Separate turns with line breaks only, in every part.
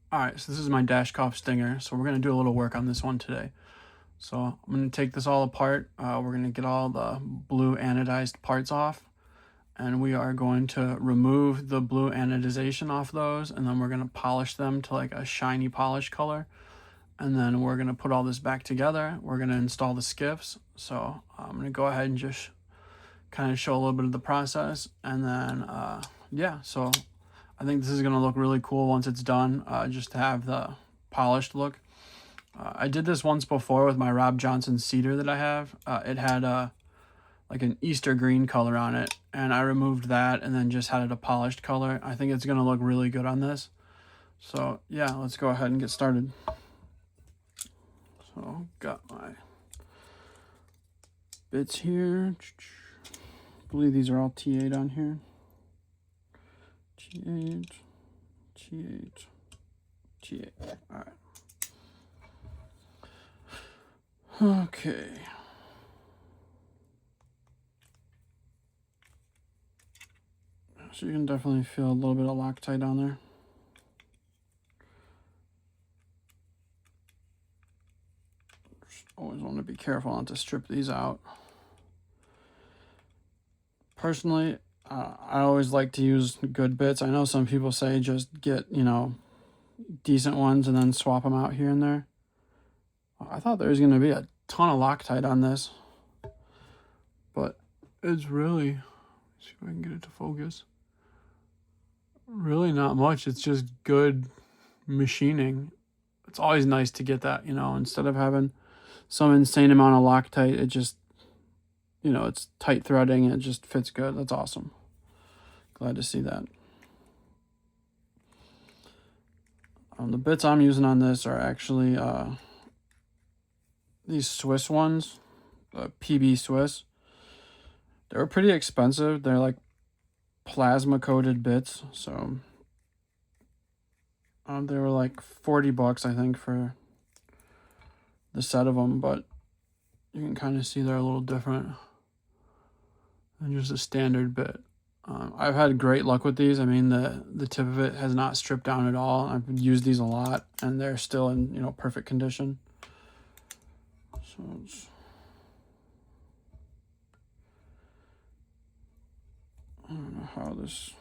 Alright, so this is my DASHKOFF Stinger, so we're going to do a little work on this one today. So I'm going to take this all apart, we're going to get all the blue anodized parts off, and we are going to remove the blue anodization off those, and then we're going to polish them to like a shiny polish color, and then we're going to put all this back together. We're going to install the skiffs, so I'm going to go ahead and just kind of show a little bit of the process, and then yeah, so I think this is going to look really cool once it's done, just to have the polished look. I did this once before with my Rob Johnson cedar that I have. It had like an Easter green color on it, and I removed that and then just had it a polished color. I think it's going to look really good on this. So yeah, let's go ahead and get started. So got my bits here. I believe these are all T8 on here. T8, T8, T8. All right. Okay. So you can definitely feel a little bit of Loctite on there. Just always want to be careful not to strip these out. Personally, I always like to use good bits. I know some people say just get, you know, decent ones and then swap them out here and there. I thought there was going to be a ton of Loctite on this, but it's really, see if I can get it to focus, really not much. It's just good machining. It's always nice to get that, you know, instead of having some insane amount of Loctite, it just, you know, it's tight threading and it just fits good. That's awesome. Glad to see that. The bits I'm using on this are actually these Swiss ones, PB Swiss. They were pretty expensive. They're like plasma coated bits, so they were like 40 bucks, I think, for the set of them, but you can kind of see they're a little different than just a standard bit. I've had great luck with these. I mean, the tip of it has not stripped down at all. I've used these a lot, and they're still in, you know, perfect condition. So I don't know how this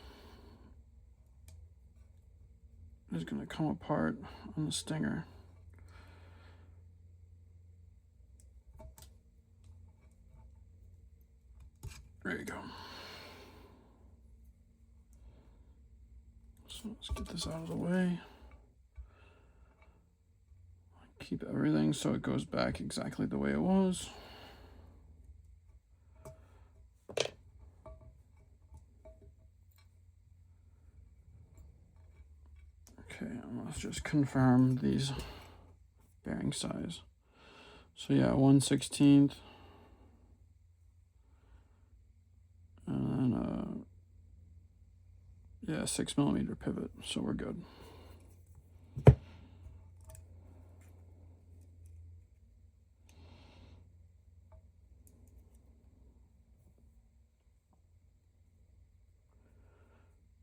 is going to come apart on the Stinger. There you go. So let's get this out of the way. Keep everything so it goes back exactly the way it was. Okay, let's just confirm these bearing size. So yeah, 1/16. And then yeah, 6mm pivot, so we're good.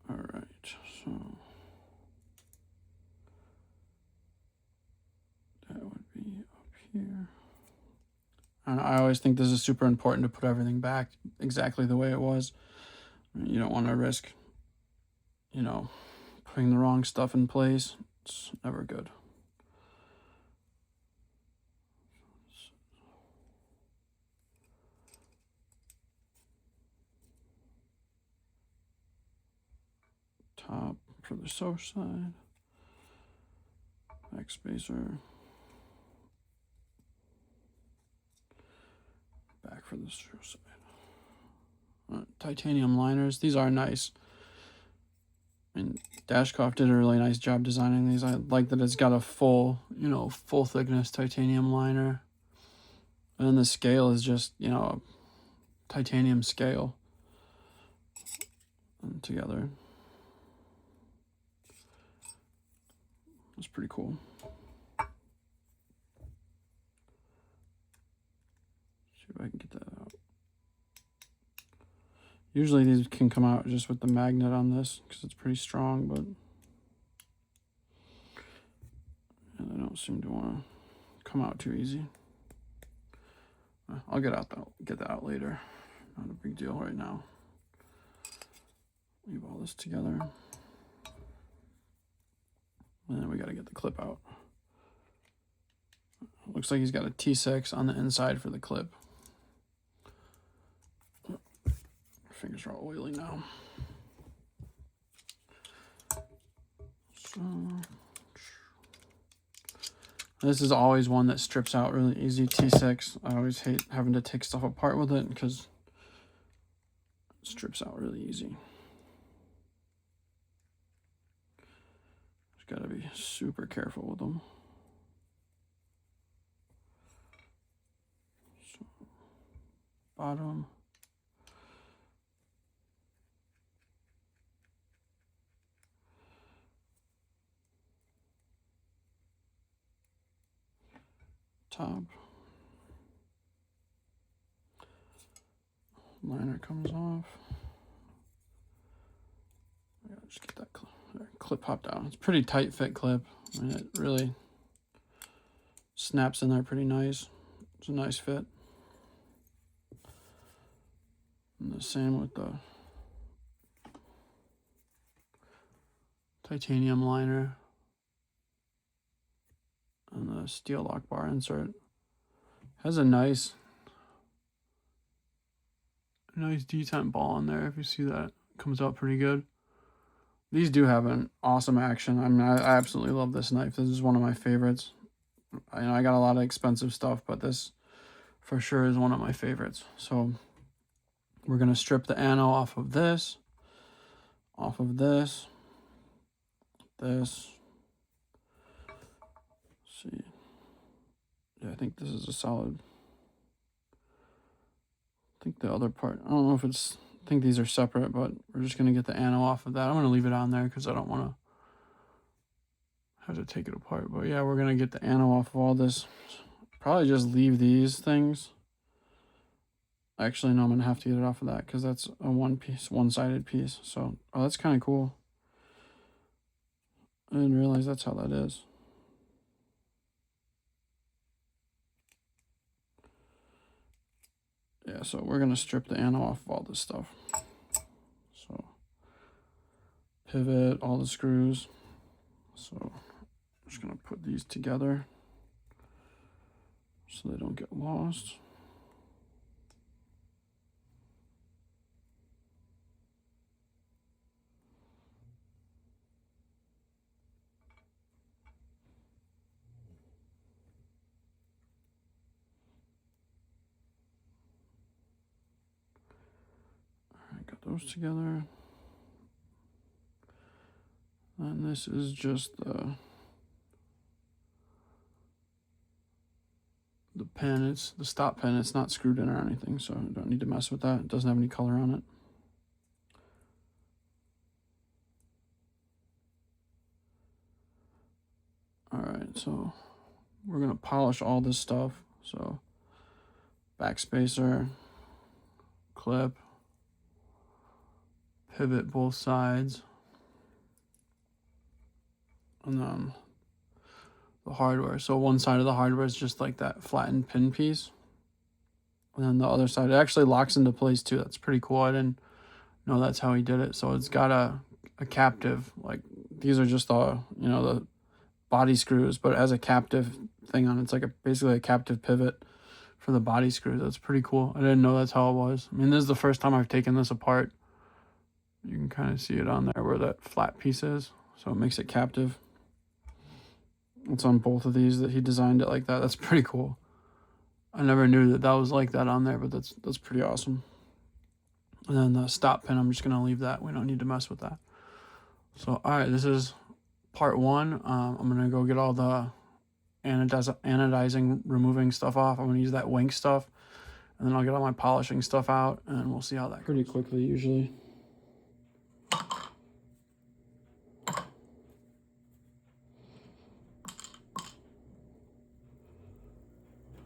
All right, so that would be up here. And I always think this is super important to put everything back exactly the way it was. You don't want to risk, you know, putting the wrong stuff in place. It's never good. Top for the sew side, back spacer, back for the sew side. Titanium liners, these are nice. I mean, DASHKOFF did a really nice job designing these. I like that it's got a full, you know, full thickness titanium liner. And then the scale is just, you know, a titanium scale and together. That's pretty cool. See if I can get that out. Usually these can come out just with the magnet on this because it's pretty strong, but don't seem to want to come out too easy. I'll get that out later. Not a big deal right now. Leave all this together. And then we got to get the clip out. Looks like he's got a T6 on the inside for the clip. Fingers are all oily now. So this is always one that strips out really easy, T6. I always hate having to take stuff apart with it because it strips out really easy. Just gotta be super careful with them. So, bottom. Top. Liner comes off. I gotta just get that clip popped out. It's a pretty tight fit clip. I mean, it really snaps in there pretty nice. It's a nice fit. And the same with the titanium liner. And the steel lock bar insert has a nice detent ball in there. If you see that, it comes out pretty good. These do have an awesome action. I mean, I absolutely love this knife. This is one of my favorites. I know I got a lot of expensive stuff, but this for sure is one of my favorites. So we're gonna strip the ano off of this, this. See, yeah, I think this is a solid. I think the other part, I don't know if it's, I think these are separate, but we're just gonna get the ano off of that. I'm gonna leave it on there because I don't want to have to take it apart. But yeah, we're gonna get the ano off of all this. Probably just leave these things. Actually, no, I'm gonna have to get it off of that because that's a one-sided piece. So, oh, that's kind of cool. I didn't realize that's how that is. Yeah, so we're gonna strip the ano off of all this stuff. So pivot, all the screws. So I'm just gonna put these together so they don't get lost. Those together, and this is just the pin. It's the stop pin. It's not screwed in or anything, so I don't need to mess with that. It doesn't have any color on it. All right, so we're gonna polish all this stuff. So back spacer, clip, pivot both sides, and then the hardware. So one side of the hardware is just like that flattened pin piece, and then the other side, it actually locks into place too. That's pretty cool. I didn't know that's how he did it. So it's got a captive, like these are just the, you know, the body screws, but it has a captive thing on it. It's like basically a captive pivot for the body screws. That's pretty cool. I didn't know that's how it was. I mean, this is the first time I've taken this apart. You can kind of see it on there where that flat piece is. So it makes it captive. It's on both of these that he designed it like that. That's pretty cool. I never knew that was like that on there, but that's pretty awesome. And then the stop pin, I'm just going to leave that. We don't need to mess with that. So, all right, this is part one. I'm going to go get all the anodizing, removing stuff off. I'm going to use that Wink stuff. And then I'll get all my polishing stuff out, and we'll see how that goes. Pretty quickly, usually.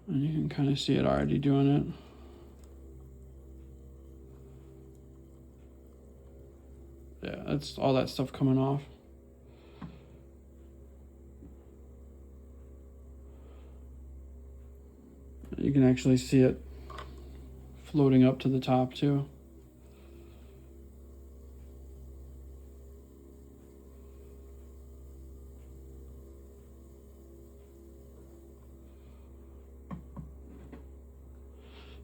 And you can kind of see it already doing it. Yeah, that's all that stuff coming off. You can actually see it floating up to the top too.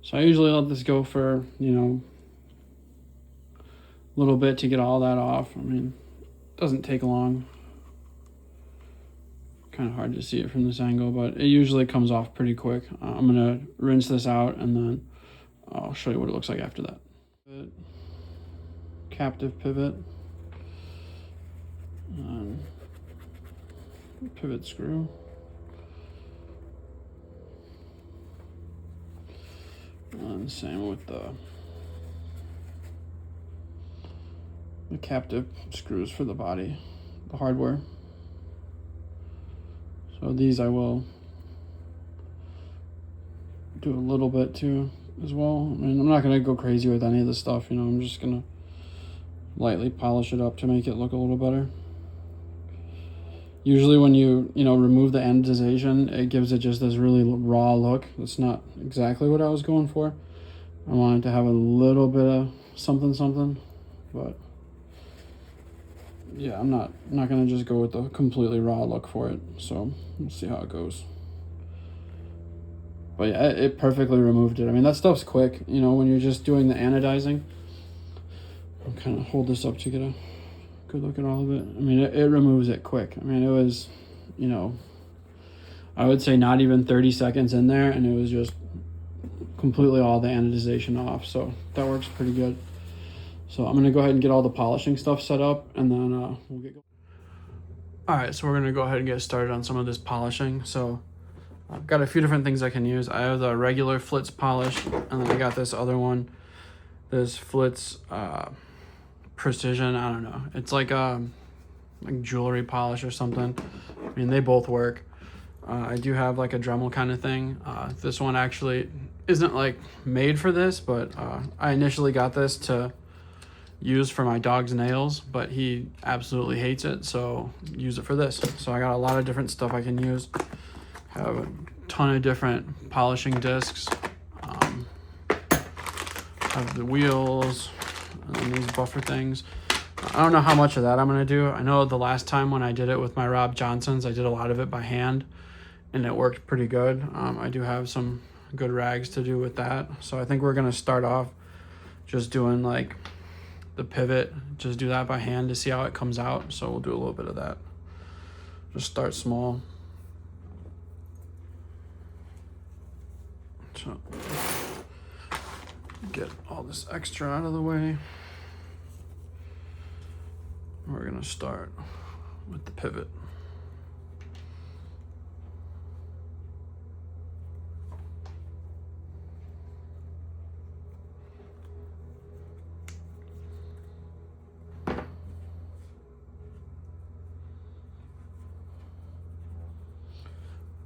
So I usually let this go for, you know, a little bit to get all that off. I mean, it doesn't take long. Kind of hard to see it from this angle, but it usually comes off pretty quick. I'm gonna rinse this out and then I'll show you what it looks like after that. Captive pivot. Pivot screw. And same with the captive screws for the body, the hardware. So these I will do a little bit too as well. I mean, I'm not gonna go crazy with any of this stuff, you know, I'm just gonna lightly polish it up to make it look a little better. Usually when you remove the anodization, it gives it just this really raw look. That's not exactly what I was going for. I wanted to have a little bit of something, but yeah, I'm not gonna just go with the completely raw look for it. So we'll see how it goes. But yeah, it perfectly removed it. I mean, that stuff's quick, you know, when you're just doing the anodizing. I'll kind of hold this up to get a good look at all of it. I mean, it removes it quick. I mean, it was, you know, I would say not even 30 seconds in there, and it was just completely all the anodization off. So that works pretty good. So I'm gonna go ahead and get all the polishing stuff set up, and then we'll get going. All right, so we're gonna go ahead and get started on some of this polishing. So I've got a few different things I can use. I have the regular Flitz polish, and then I got this other one, this Flitz Precision. I don't know. It's like jewelry polish or something. I mean, they both work. I do have like a Dremel kind of thing. This one actually isn't like made for this, but I initially got this to use for my dog's nails, but he absolutely hates it, so use it for this. So I got a lot of different stuff I can use. Have a ton of different polishing discs. Have the wheels and these buffer things. I don't know how much of that I'm gonna do. I know the last time when I did it with my Rob Johnsons, I did a lot of it by hand and it worked pretty good. I do have some good rags to do with that. So I think we're gonna start off just doing like the pivot, just do that by hand to see how it comes out. So we'll do a little bit of that. Just start small. So get all this extra out of the way. We're gonna start with the pivot.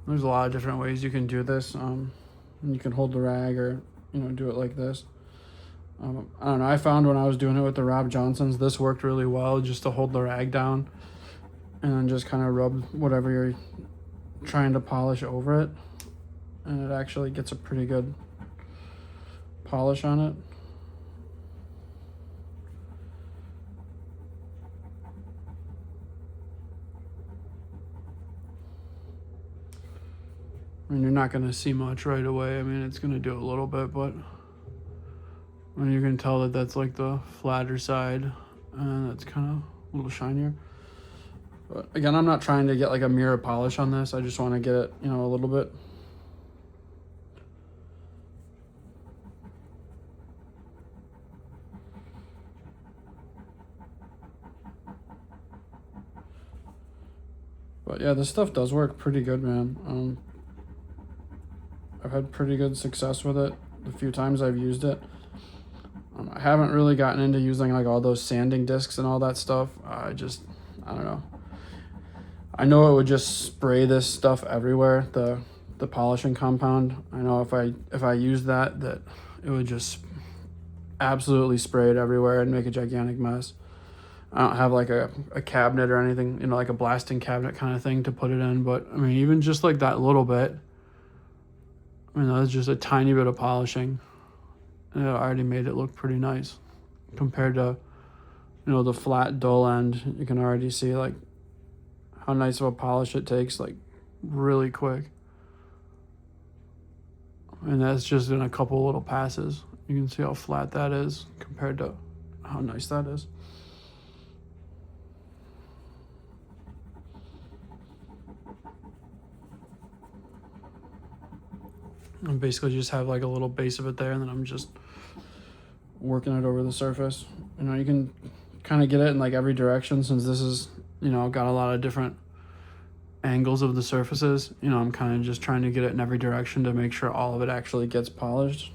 There's a lot of different ways you can do this. You can hold the rag or, you know, do it like this. I don't know, I found when I was doing it with the Rob Johnsons, this worked really well, just to hold the rag down and then just kind of rub whatever you're trying to polish over it. And it actually gets a pretty good polish on it. I mean, you're not going to see much right away. I mean, it's going to do a little bit, but and you can tell that that's like the flatter side, and that's kind of a little shinier. But again, I'm not trying to get like a mirror polish on this. I just want to get it, you know, a little bit. But yeah, this stuff does work pretty good, man. I've had pretty good success with it the few times I've used it. I haven't really gotten into using like all those sanding discs and all that stuff. I don't know. I know it would just spray this stuff everywhere, the polishing compound. I know if I used that it would just absolutely spray it everywhere and make a gigantic mess. I don't have like a cabinet or anything, you know, like a blasting cabinet kind of thing to put it in, but I mean, even just like that little bit, I I mean, that's just a tiny bit of polishing, and it already made it look pretty nice compared to, you know, the flat dull end. You can already see like how nice of a polish it takes, like really quick. And that's just in a couple little passes. You can see how flat that is compared to how nice that is. I basically just have like a little base of it there, and then I'm just working it over the surface. You know, you can kind of get it in like every direction, since this is, you know, got a lot of different angles of the surfaces. You know, I'm kind of just trying to get it in every direction to make sure all of it actually gets polished.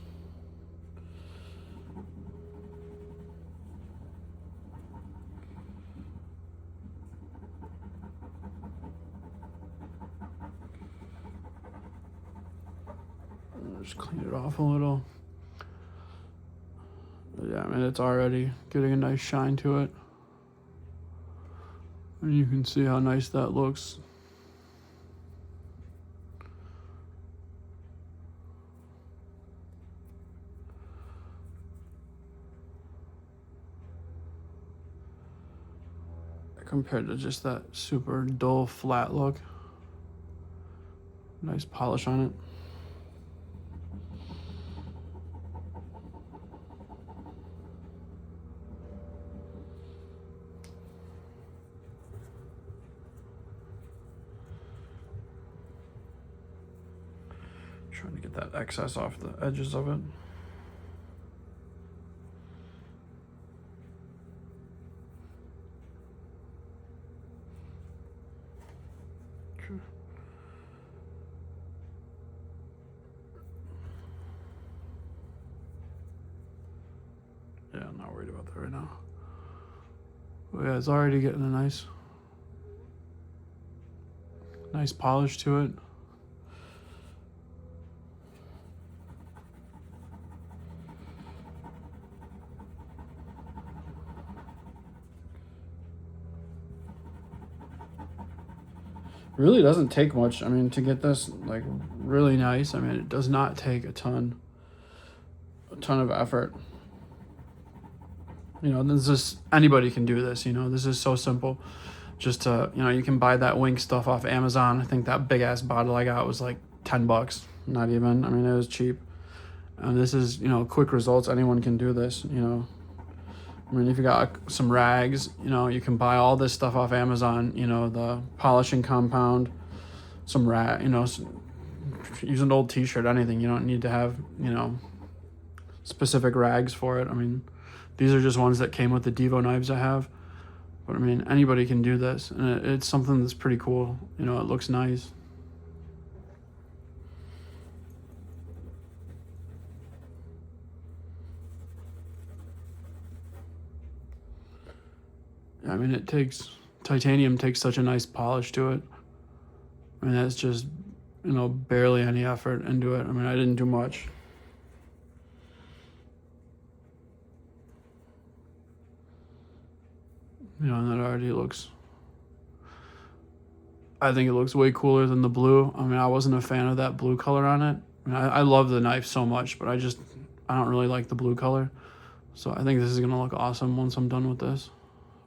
Just clean it off a little. But yeah, I mean, it's already getting a nice shine to it. And you can see how nice that looks. Compared to just that super dull, flat look. Nice polish on it. Trying to get that excess off the edges of it. Yeah, I'm not worried about that right now. But yeah, it's already getting a nice polish to it. Really doesn't take much. I mean, to get this like really nice, I mean, it does not take a ton of effort. You know, this is, anybody can do this, you know, this is so simple. Just to, you know, you can buy that Wink stuff off Amazon. I think that big ass bottle I got was like $10, not even. I mean, it was cheap. And this is, you know, quick results. Anyone can do this, you know. I mean, if you got some rags, you know, you can buy all this stuff off Amazon, you know, the polishing compound, some you know, use an old t-shirt, anything. You don't need to have, you know, specific rags for it. I mean, these are just ones that came with the Devo knives I have. But I mean, anybody can do this, and it's something that's pretty cool. You know, it looks nice. I mean, titanium takes such a nice polish to it. I mean, that's just, you know, barely any effort into it. I mean, I didn't do much. You know, and that already looks, I think it looks way cooler than the blue. I mean, I wasn't a fan of that blue color on it. I mean, I love the knife so much, but I don't really like the blue color. So I think this is gonna look awesome once I'm done with this.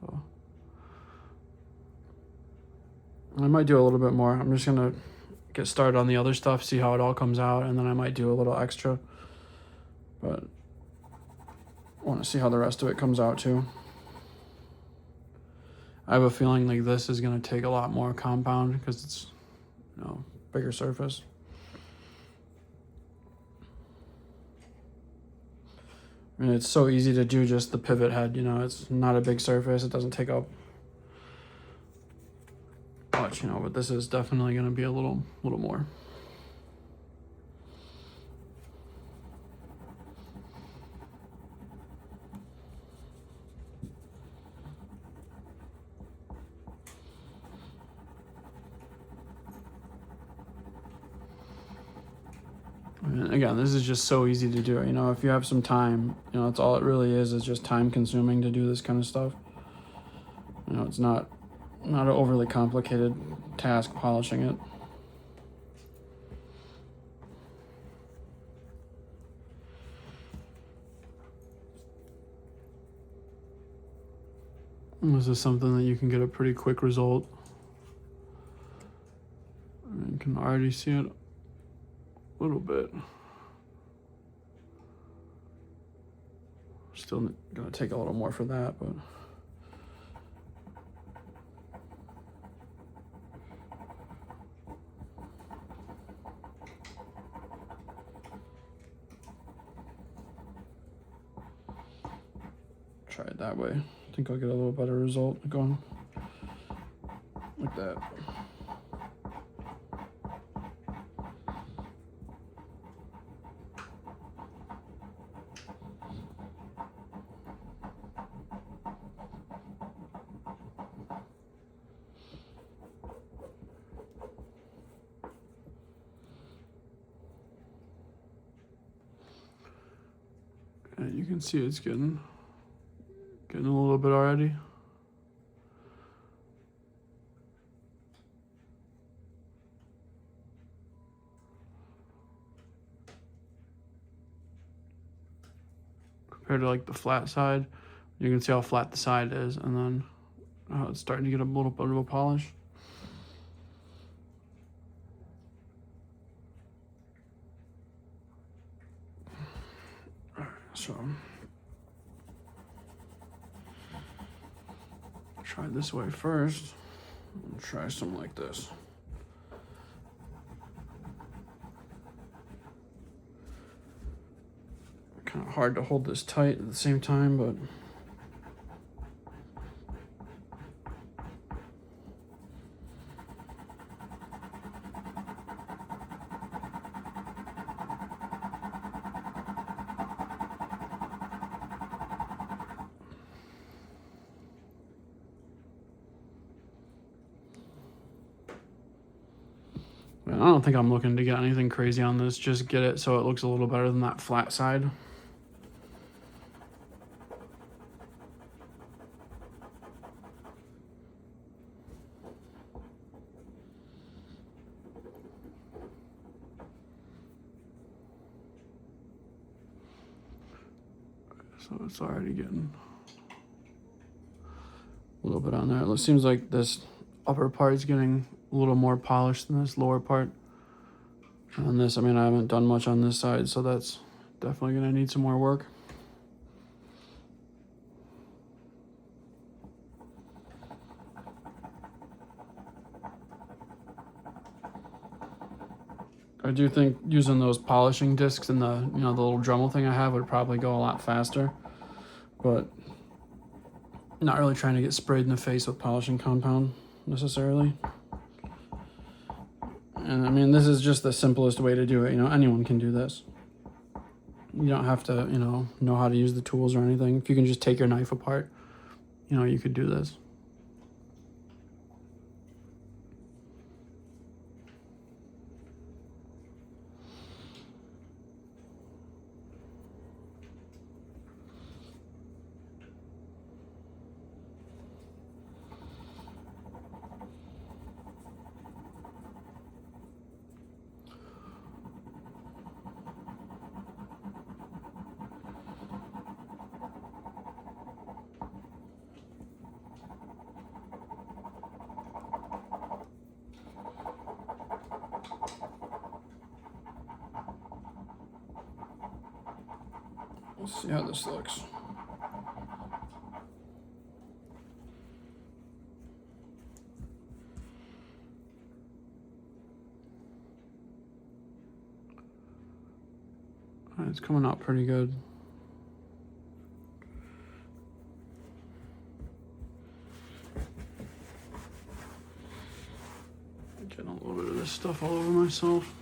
So I might do a little bit more. I'm just gonna get started on the other stuff, see how it all comes out, and then I might do a little extra. But I want to see how the rest of it comes out too. I have a feeling like this is going to take a lot more compound because it's, you know, bigger surface. I mean, it's so easy to do just the pivot head, you know, it's not a big surface. It doesn't take up much, you know, but this is definitely going to be a little more. And again, this is just so easy to do. You know, if you have some time, you know, that's all it really is just time consuming to do this kind of stuff. You know, it's not an overly complicated task polishing it. This is something that you can get a pretty quick result. You can already see it a little bit. Still gonna take a little more for that, but try it that way. I think I'll get a little better result going like that. And you can see it's getting a little bit already. Compared to like the flat side, you can see how flat the side is, and then how it's starting to get a little bit of a polish. So try this way first, and try something like this. Kind of hard to hold this tight at the same time, but I don't think I'm looking to get anything crazy on this. Just get it so it looks a little better than that flat side. So it's already getting a little bit on there. It seems like this upper part is getting a little more polished than this lower part. On this, I mean, I haven't done much on this side, so that's definitely gonna need some more work. I do think using those polishing discs and the, the little Dremel thing I have would probably go a lot faster, but not really trying to get sprayed in the face with polishing compound necessarily. And I mean, this is just the simplest way to do it. Anyone can do this. You don't have to, know how to use the tools or anything. If you can just take your knife apart, you could do this. Let's see how this looks. It's coming out pretty good. Getting a little bit of this stuff all over myself.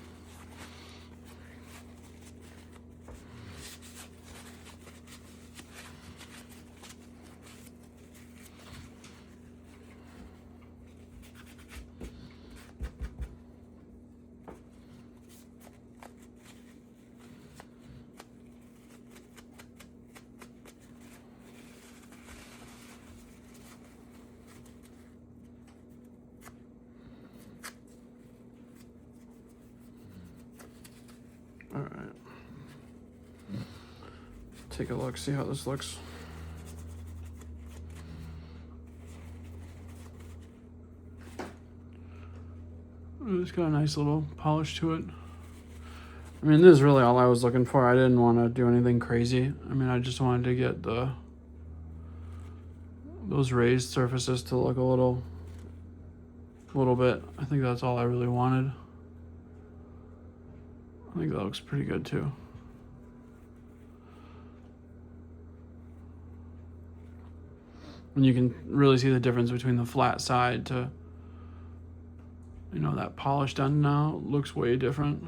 All right. Take a look, see how this looks. It's got a nice little polish to it. I mean, this is really all I was looking for. I didn't want to do anything crazy. I mean, I just wanted to get those raised surfaces to look a little bit. I think that's all I really wanted. I think that looks pretty good too. And you can really see the difference between the flat side to, you know, that polished end now looks way different.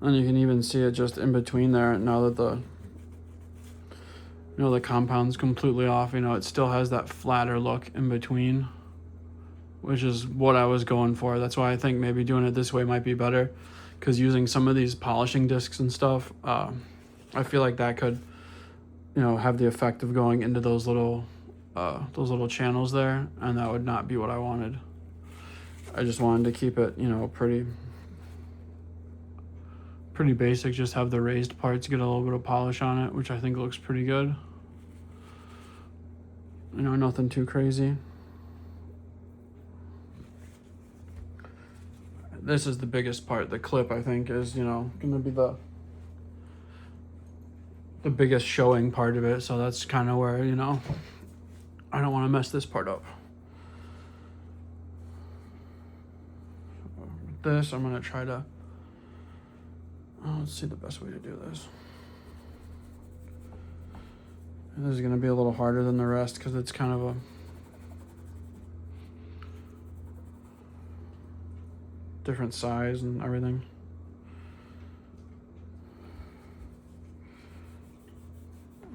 And you can even see it just in between there now that the, you know, the compound's completely off. You know, it still has that flatter look in between, which is what I was going for. That's why I think maybe doing it this way might be better, because using some of these polishing discs and stuff, I feel like that could, you know, have the effect of going into those little channels there, and that would not be what I wanted. I just wanted to keep it, you know, pretty basic, just have the raised parts get a little bit of polish on it, which I think looks pretty good. You know, nothing too crazy. This is the biggest part. The clip, I think, is, you know, gonna be the biggest showing part of it, so that's kind of where, you know, I don't want to mess this part up. With this, I'm gonna try to, let's see the best way to do this. This is gonna be a little harder than the rest because it's kind of a different size and everything.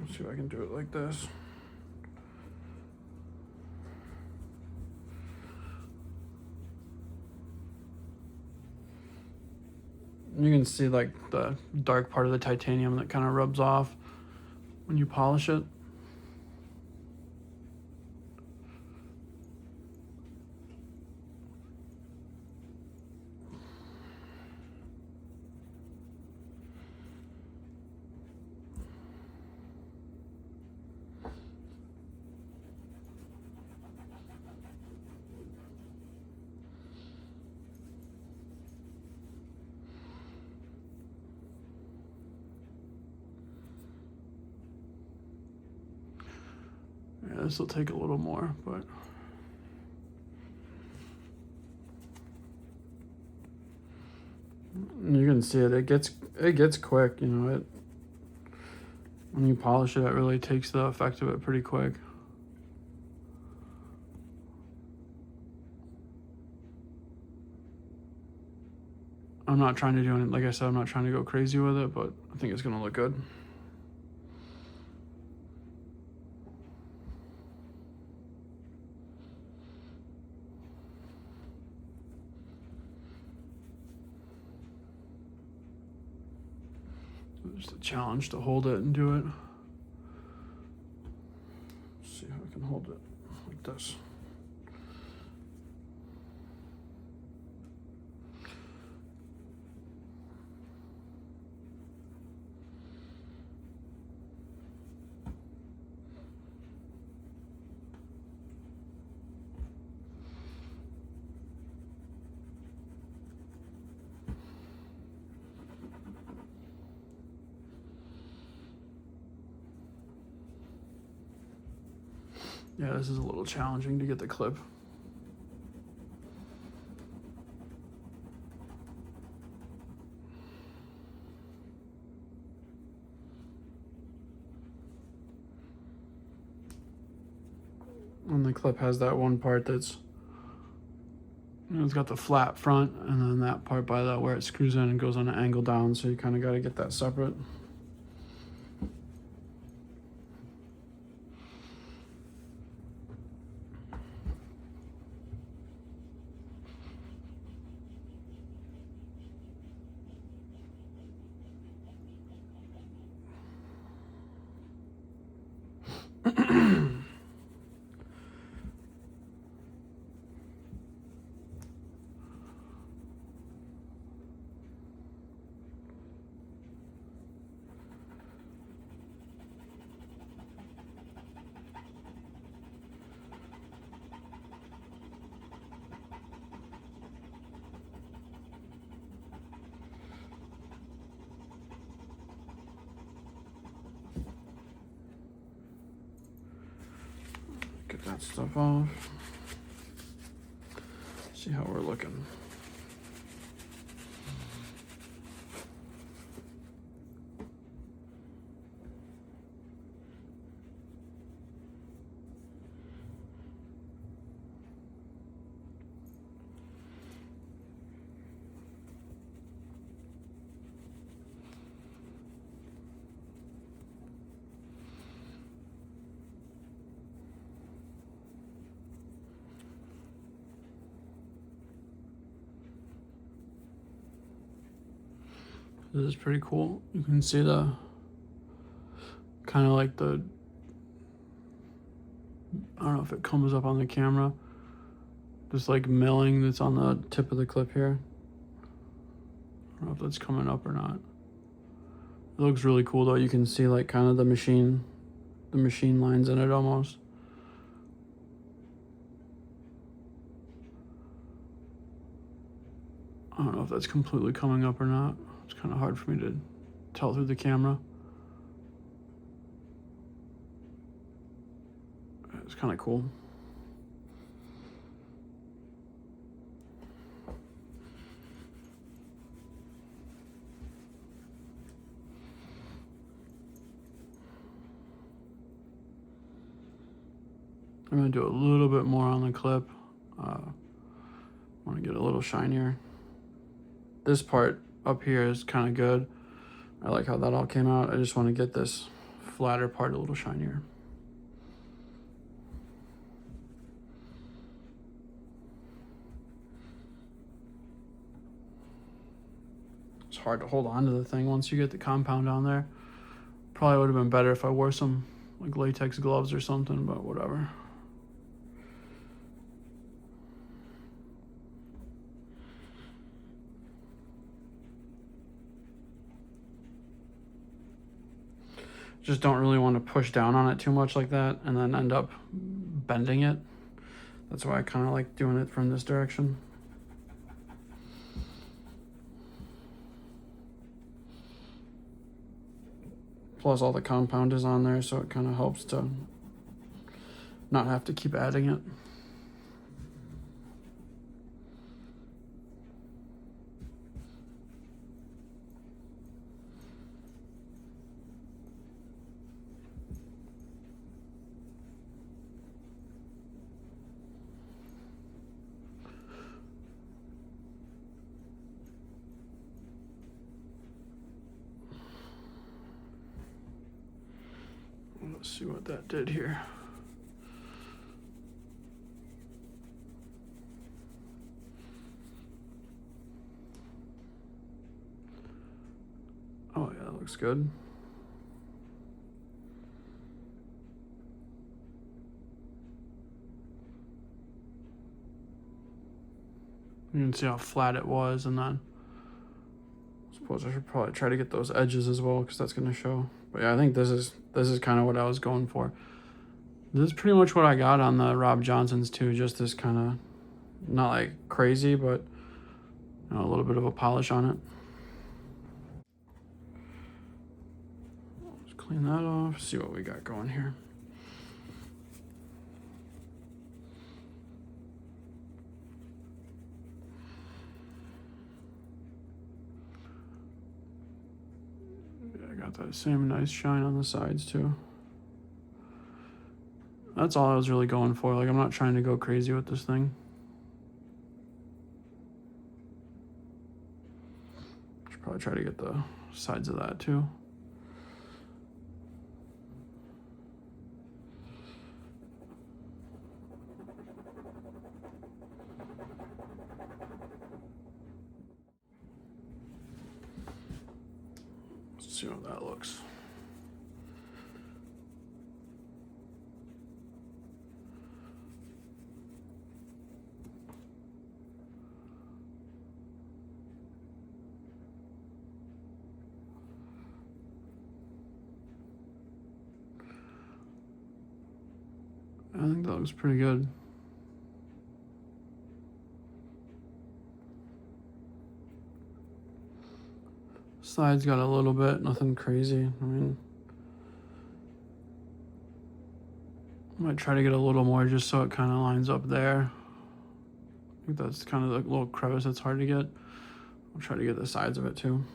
Let's see if I can do it like this. You can see like the dark part of the titanium that kind of rubs off when you polish it. Yeah, this will take a little more, but you can see it. It gets quick. You know, it when you polish it, it really takes the effect of it pretty quick. I'm not trying to do it. Like I said, I'm not trying to go crazy with it, but I think it's gonna look good. Just a challenge to hold it and do it. Let's see how I can hold it like this. Yeah, this is a little challenging to get the clip. And the clip has that one part that's, you know, it's got the flat front, and then that part by that where it screws in and goes on an angle down, so you kind of got to get that separate. that stuff off. See how we're looking. This is pretty cool. You can see the kind of like the, I don't know if it comes up on the camera, just like milling that's on the tip of the clip here. I don't know if that's coming up or not. It looks really cool though. You can see like kind of the machine lines in it almost. I don't know if that's completely coming up or not. It's kind of hard for me to tell through the camera. It's kind of cool. I'm gonna do a little bit more on the clip. I want to get a little shinier. This part up here is kind of good. I like how that all came out. I just want to get this flatter part a little shinier. It's hard to hold on to the thing once you get the compound on there. Probably would have been better if I wore some like latex gloves or something, but whatever. Just don't really want to push down on it too much like that and then end up bending it. That's why I kind of like doing it from this direction. Plus all the compound is on there, so it kind of helps to not have to keep adding it. Let's see what that did here. Oh yeah, that looks good. You can see how flat it was, and then I suppose I should probably try to get those edges as well, because that's going to show. But yeah, I think this is kind of what I was going for. This is pretty much what I got on the Rob Johnsons too. Just this kind of, not like crazy, but you know, a little bit of a polish on it. Let's clean that off. See what we got going here. Got that same nice shine on the sides too. That's all I was really going for. Like, I'm not trying to go crazy with this thing. Should probably try to get the sides of that too. Let's see how that looks. I think that looks pretty good. Sides got a little bit, nothing crazy. I mean, I might try to get a little more just so it kind of lines up there. I think that's kind of the little crevice that's hard to get. I'll try to get the sides of it too.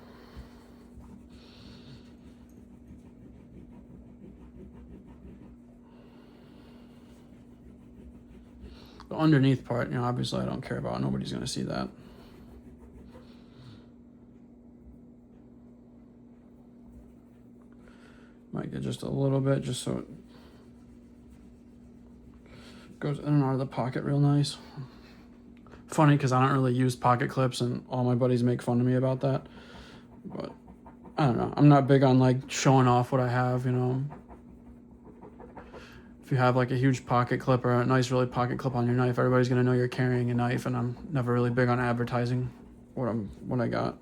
The underneath part, you know, obviously I don't care about. Nobody's gonna see that. Might get just a little bit, just so it goes in and out of the pocket real nice. Funny, because I don't really use pocket clips, and all my buddies make fun of me about that. But I don't know. I'm not big on like showing off what I have, you know. If you have like a huge pocket clip or a nice really pocket clip on your knife, everybody's gonna know you're carrying a knife, and I'm never really big on advertising what I got.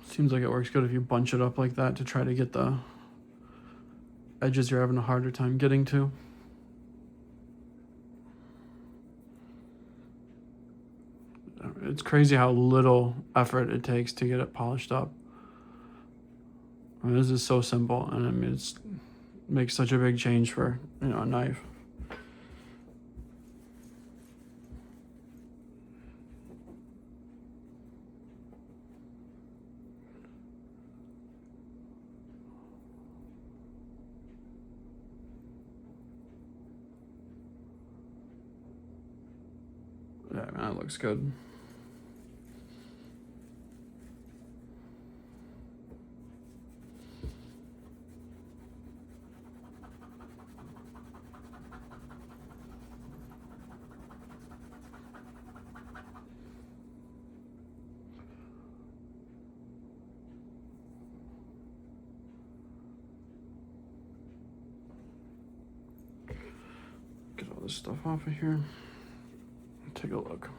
Seems like it works good if you bunch it up like that to try to get the edges you're having a harder time getting to. It's crazy how little effort it takes to get it polished up. I mean, this is so simple, and I mean, it makes such a big change for, you know, a knife. Yeah, man, that looks good. Get all this stuff off of here. Take a look.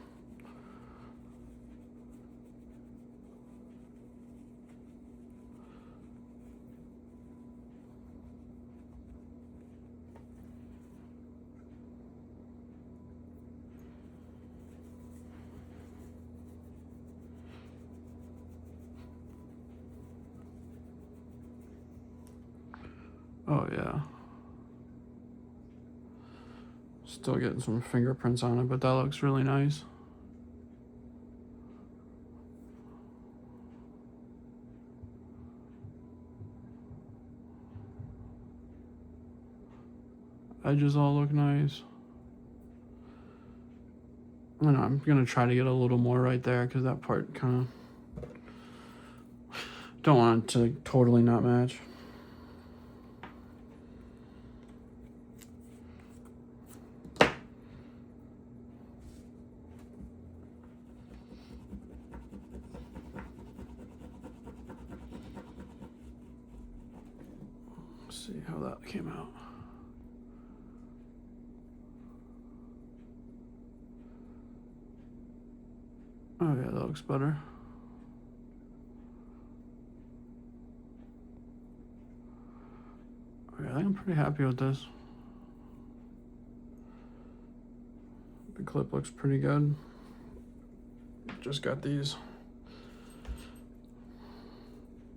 Oh yeah. Still getting some fingerprints on it, but that looks really nice. Edges all look nice. I know, I'm gonna try to get a little more right there because that part kind of don't want it to totally not match. Let's see how that came out. Oh yeah, that looks better. Okay, I think I'm pretty happy with this. The clip looks pretty good. Just got these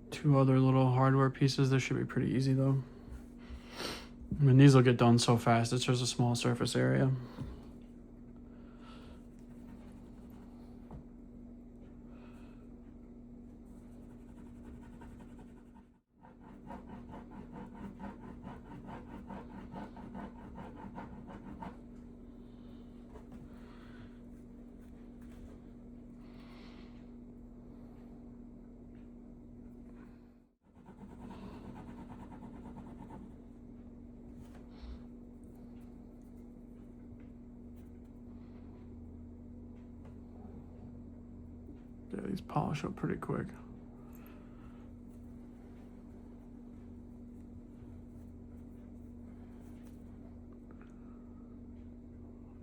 two other little hardware pieces. This should be pretty easy though. I mean, these will get done so fast. It's just a small surface area. Yeah, these polish up pretty quick.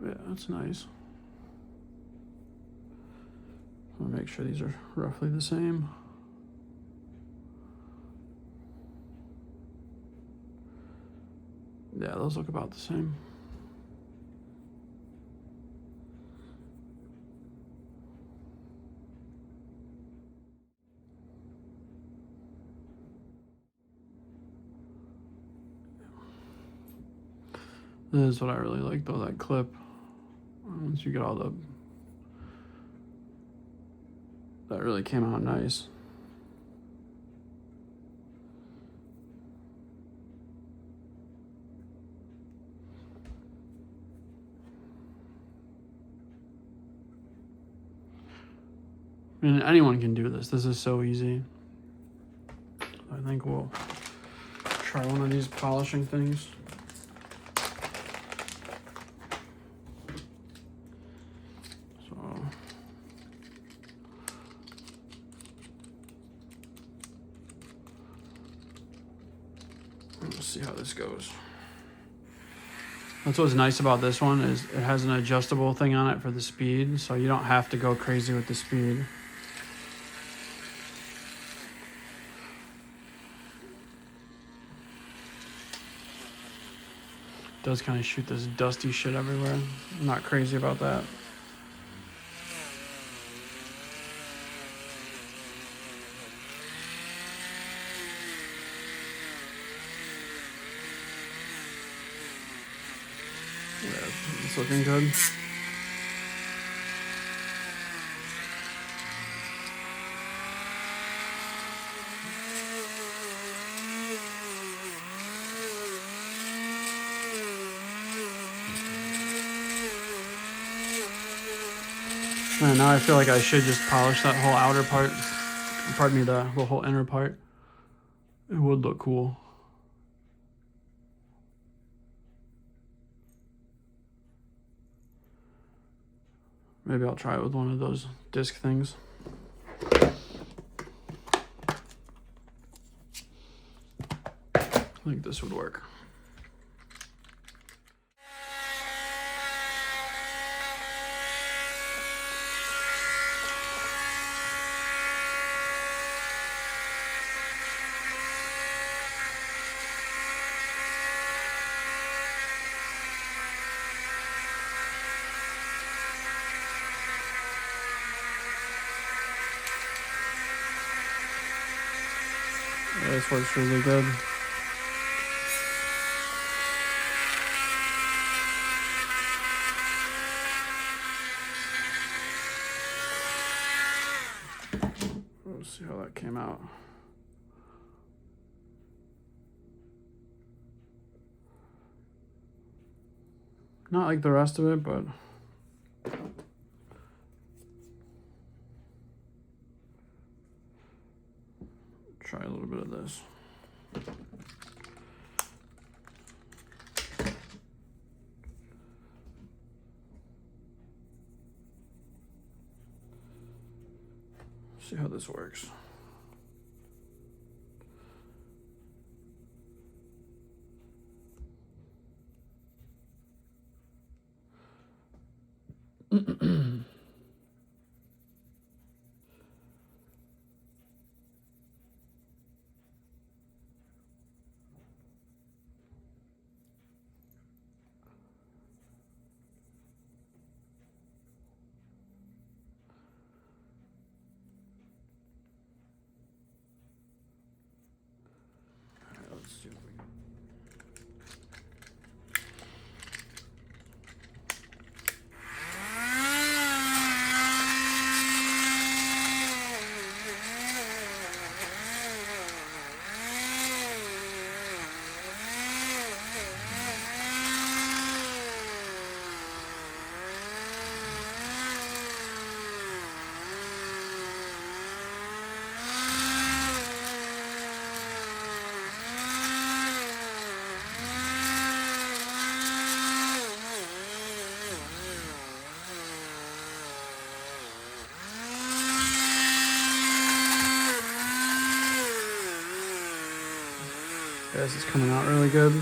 Yeah, that's nice. I'll make sure these are roughly the same. Yeah, those look about the same. This is what I really like though, that clip. Once you get all the... That really came out nice. I mean, anyone can do this. This is so easy. I think we'll try one of these polishing things. So, let's see how this goes. That's what's nice about this one is it has an adjustable thing on it for the speed, so you don't have to go crazy with the speed. It does kind of shoot this dusty shit everywhere. I'm not crazy about that. Yeah, it's looking good. And now I feel like I should just polish that whole outer part. Pardon me, the whole inner part. It would look cool. Maybe I'll try it with one of those disc things. I think this would work. Yeah, this works really good. Let's see how that came out. Not like the rest of it, but try a little bit of this. See how this works. Let's see if we can. This is coming out really good.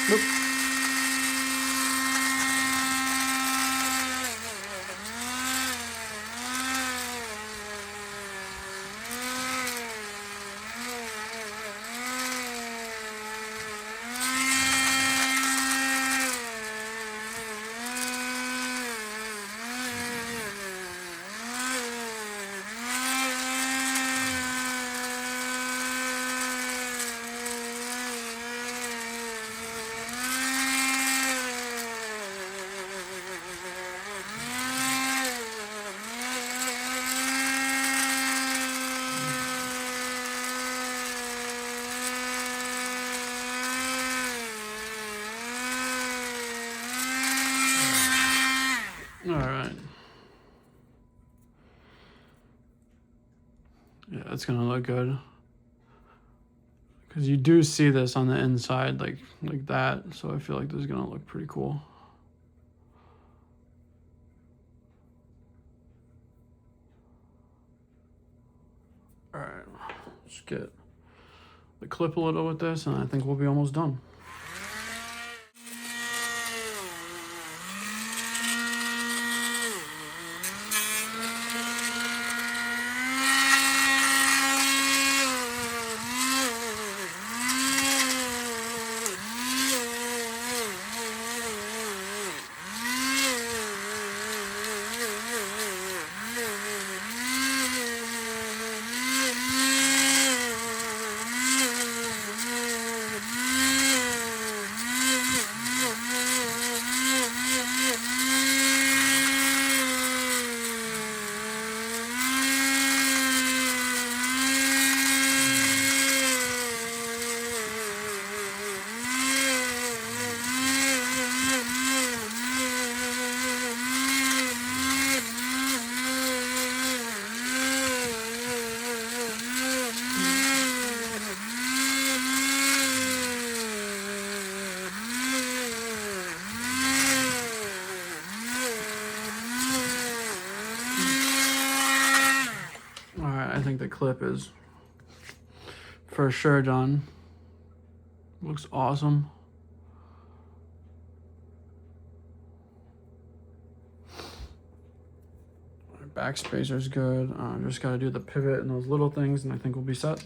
Nope. All right. Yeah, it's gonna look good. Because you do see this on the inside like that, so I feel like this is gonna look pretty cool. All right, let's get the clip a little with this, and I think we'll be almost done. I think the clip is for sure done. Looks awesome. Back spacer's good. Just gotta do the pivot and those little things, and I think we'll be set.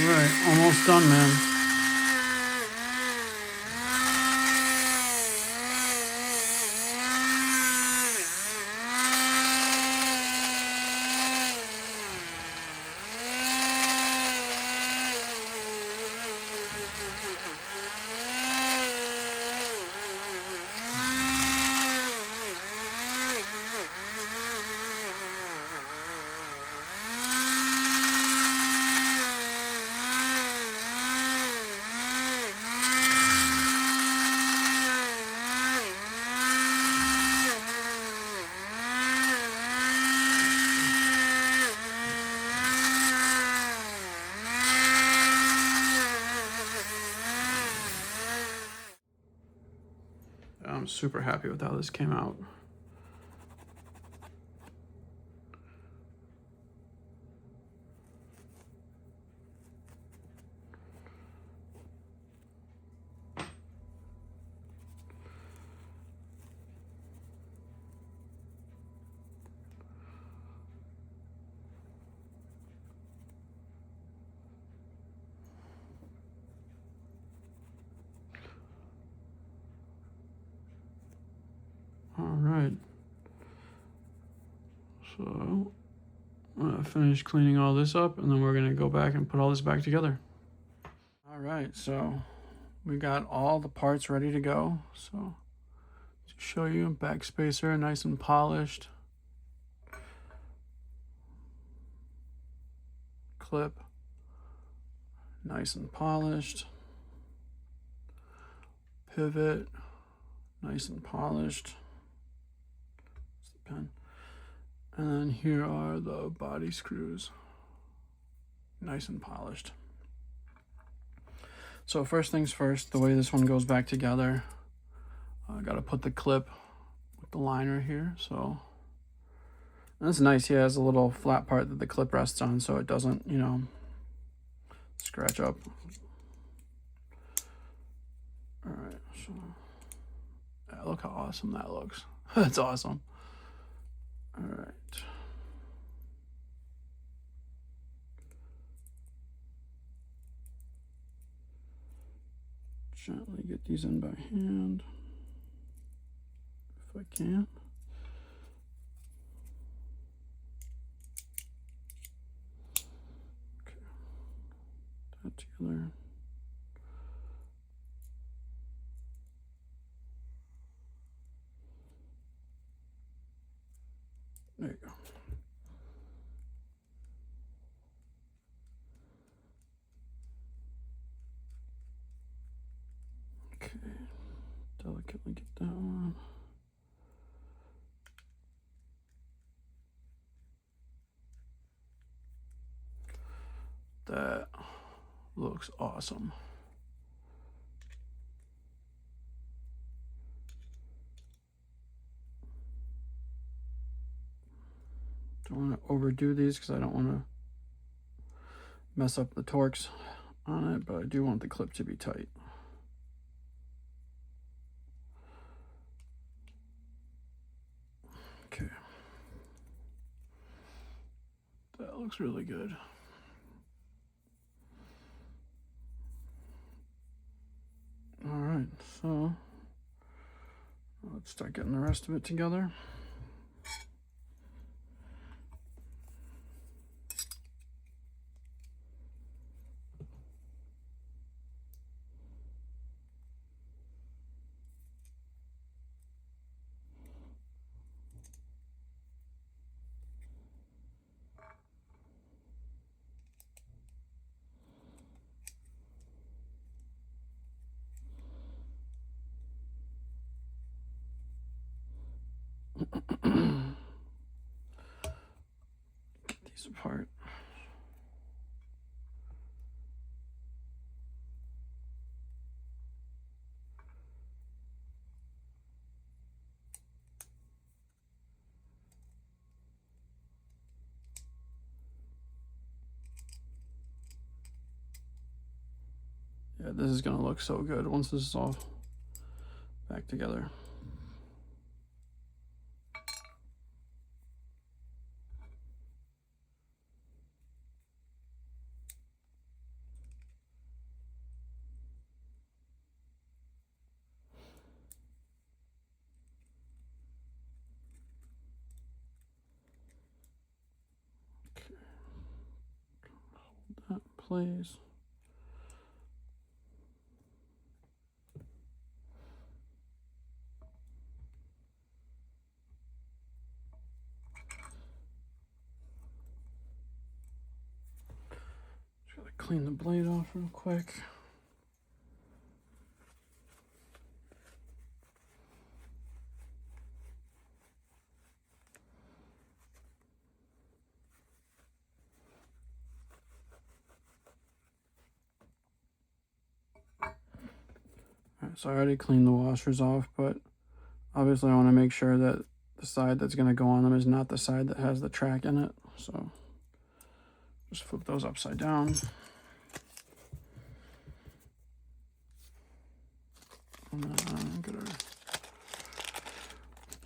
Alright, almost done, man. I'm super happy with how this came out. All right. So I'm gonna finish cleaning all this up, and then we're gonna go back and put all this back together. All right, so we got all the parts ready to go. So to show you, back spacer nice and polished. Clip nice and polished. Pivot nice and polished. That's the pen. And then here are the body screws, nice and polished. So first things first, the way this one goes back together, I gotta put the clip with the liner here. So and it's nice, he has a little flat part that the clip rests on so it doesn't, you know, scratch up. All right, so yeah, look how awesome that looks. That's awesome. All right. Gently get these in by hand, if I can. Okay, that together. There you go. Okay, delicately get that one. That looks awesome. Don't want to overdo these because I don't want to mess up the torques on it, but I do want the clip to be tight. Okay. That looks really good. All right, so let's start getting the rest of it together. Get these apart. Yeah, this is gonna look so good once this is all back together. Okay. Hold that in place. Just gotta clean the blade off real quick. All right, so I already cleaned the washers off, but Obviously I want to make sure that the side that's going to go on them is not the side that has the track in it. So just flip those upside down. And then get our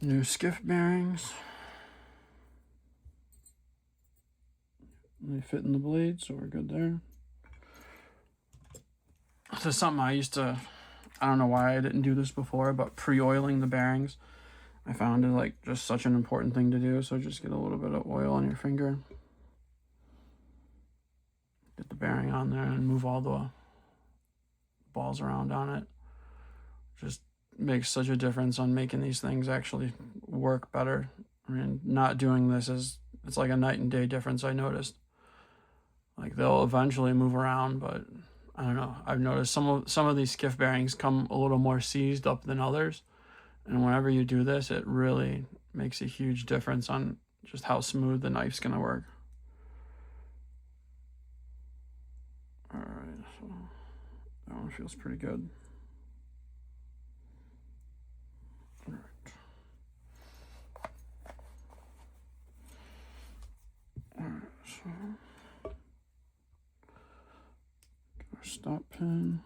new skiff bearings. They fit in the blade, so we're good there. This is something I don't know why I didn't do this before, but pre-oiling the bearings, I found it like just such an important thing to do. So just get a little bit of oil on your finger. Get the bearing on there and move all the balls around on it. Just makes such a difference on making these things actually work better. I mean, not doing this it's like a night and day difference, I noticed. Like they'll eventually move around, but I don't know. I've noticed some of these skiff bearings come a little more seized up than others. And whenever you do this, it really makes a huge difference on just how smooth the knife's gonna work. All right, so that one feels pretty good. All right. All right, so get our stop pin.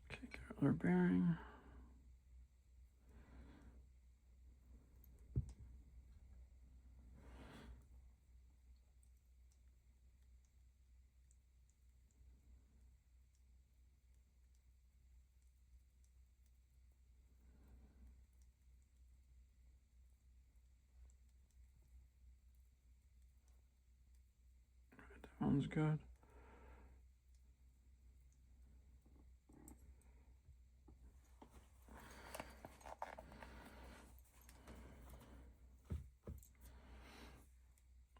Okay, get our other bearing. That one's good.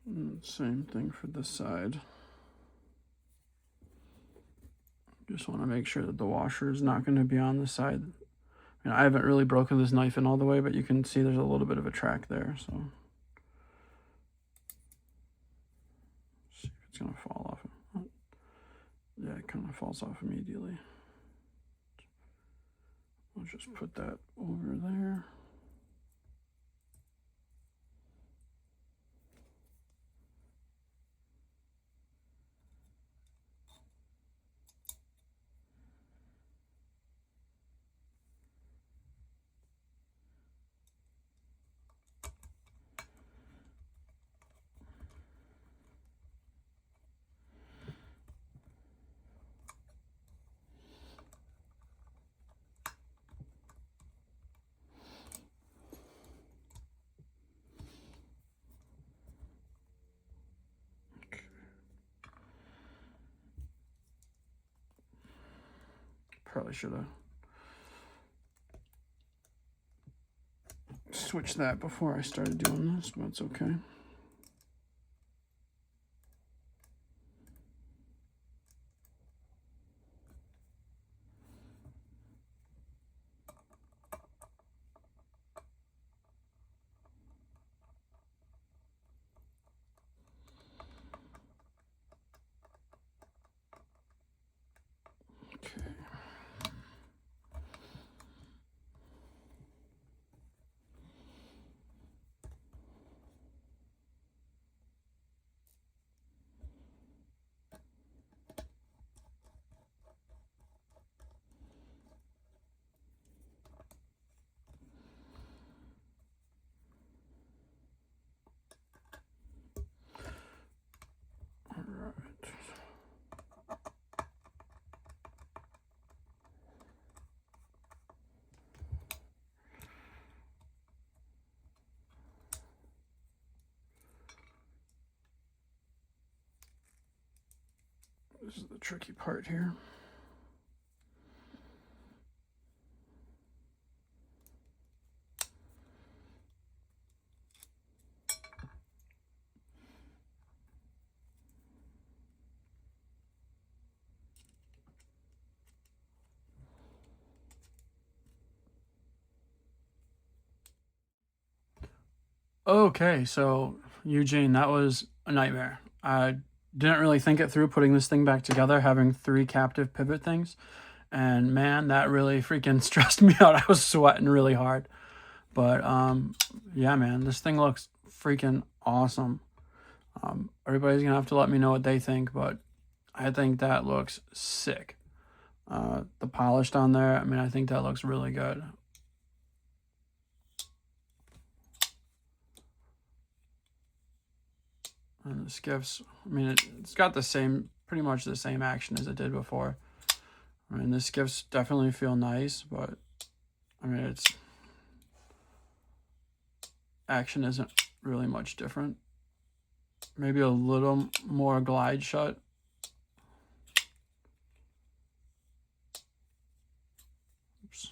And same thing for this side. Just want to make sure that the washer is not going to be on the side. I mean, I haven't really broken this knife in all the way, but you can see there's a little bit of a track there. So see if it's going to fall off. Yeah, it kind of falls off immediately. I'll just put that over there. Probably should have switched that before I started doing this, but it's okay. Okay. This is the tricky part here. Okay, so Eugene, that was a nightmare. I didn't really think it through putting this thing back together, having 3 captive pivot things. And man, that really freaking stressed me out. I was sweating really hard. But yeah, man, this thing looks freaking awesome. Everybody's gonna have to let me know what they think, but I think that looks sick. The polished on there, I mean, I think that looks really good. And the skiffs, I mean, it's got the same, pretty much the same action as it did before. I mean, the skiffs definitely feel nice, but I mean, it's action isn't really much different. Maybe a little more glide shut. Oops.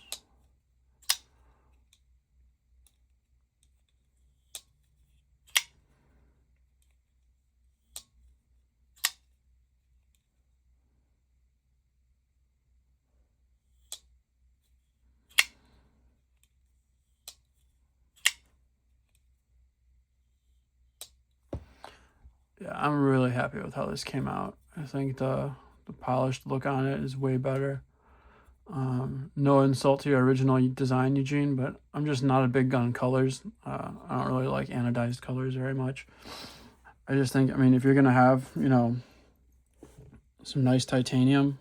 Yeah, I'm really happy with how this came out. I think the polished look on it is way better. No insult to your original design, Eugene, but I'm just not a big gun colors. I don't really like anodized colors very much. I just think, I mean, if you're going to have, you know, some nice titanium,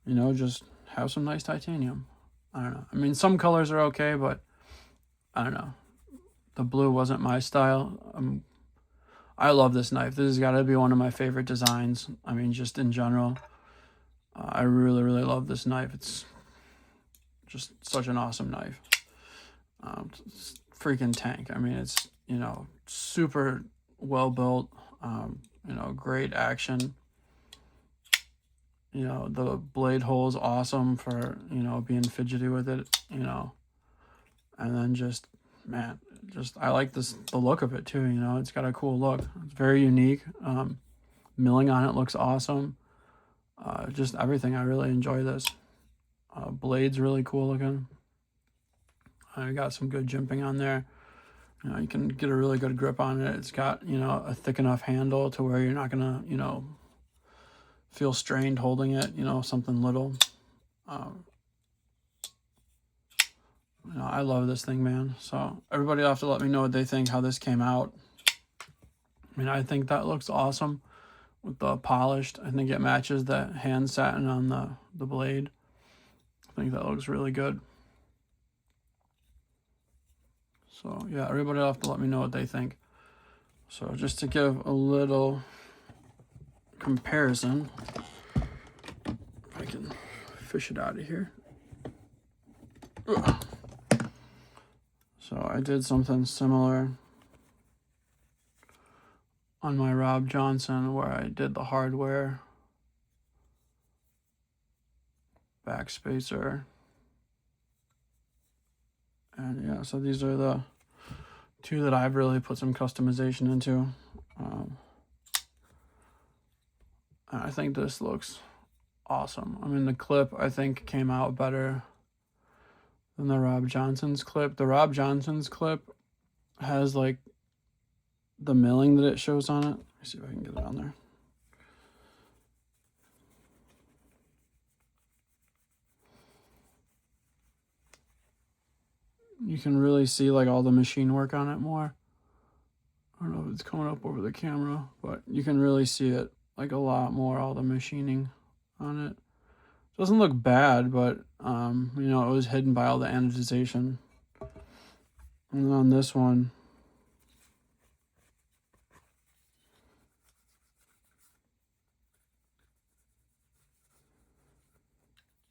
you know, just have some nice titanium. I don't know. I mean, some colors are okay, but I don't know. The blue wasn't my style. I love this knife. This has got to be one of my favorite designs. I mean, just in general. I really, really love this knife. It's just such an awesome knife. Freaking tank. I mean, it's, you know, super well built. You know, great action. You know, the blade hole is awesome for, you know, being fidgety with it, you know. And then just, man, just, I like the look of it too, you know. It's got a cool look. It's very unique. Milling on it looks awesome. Just everything. I really enjoy this. Blade's really cool looking. I got some good jimping on there. You know, you can get a really good grip on it. It's got, you know, a thick enough handle to where you're not gonna, you know, feel strained holding it, you know, something little. You know, I love this thing, man. So everybody will have to let me know what they think, how this came out. I mean, I think that looks awesome with the polished. I think it matches that hand satin on the blade. I think that looks really good. So yeah, everybody will have to let me know what they think. So just to give a little comparison, if I can fish it out of here. Ugh. So I did something similar on my Rob Johnson where I did the hardware backspacer. And yeah, so these are the 2 that I've really put some customization into. I think this looks awesome. I mean, the clip, I think, came out better than the Rob Johnson's clip. The Rob Johnson's clip has, like, the milling that it shows on it. Let me see if I can get it on there. You can really see, like, all the machine work on it more. I don't know if it's coming up over the camera, but you can really see it, like, a lot more, all the machining on it. Doesn't look bad, but, you know, it was hidden by all the anodization. And on this one,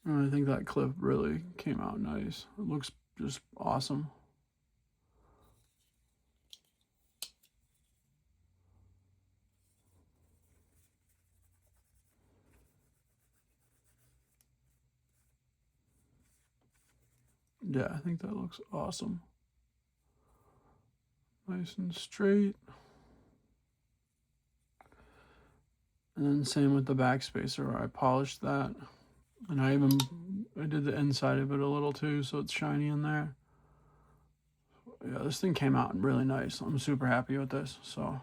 I think that clip really came out nice. It looks just awesome. Yeah, I think that looks awesome. Nice and straight. And then same with the backspacer where I polished that. And I did the inside of it a little too, so it's shiny in there. yeah, this thing came out really nice. I'm super happy with this. So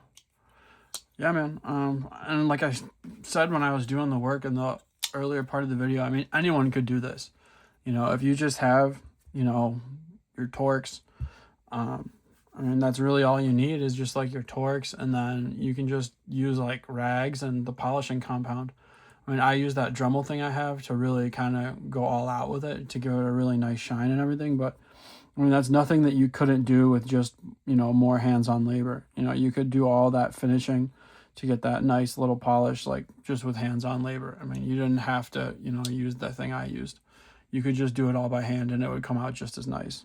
yeah, man. And like I said when I was doing the work in the earlier part of the video, I mean, anyone could do this. You know, if you just have, you know, your Torx, I mean, that's really all you need is just like your Torx, and then you can just use like rags and the polishing compound. I mean, I use that Dremel thing I have to really kind of go all out with it to give it a really nice shine and everything. But I mean, that's nothing that you couldn't do with just, you know, more hands-on labor. You know, you could do all that finishing to get that nice little polish, like just with hands-on labor. I mean, you didn't have to, you know, use the thing I used. You could just do it all by hand and it would come out just as nice.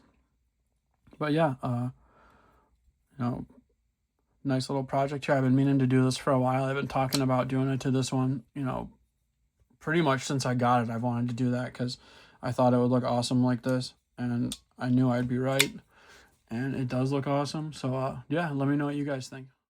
But yeah, you know, nice little project here. I've been meaning to do this for a while. I've been talking about doing it to this one, you know, pretty much since I got it. I've wanted to do that because I thought it would look awesome like this, and I knew I'd be right, and it does look awesome. So yeah, let me know what you guys think.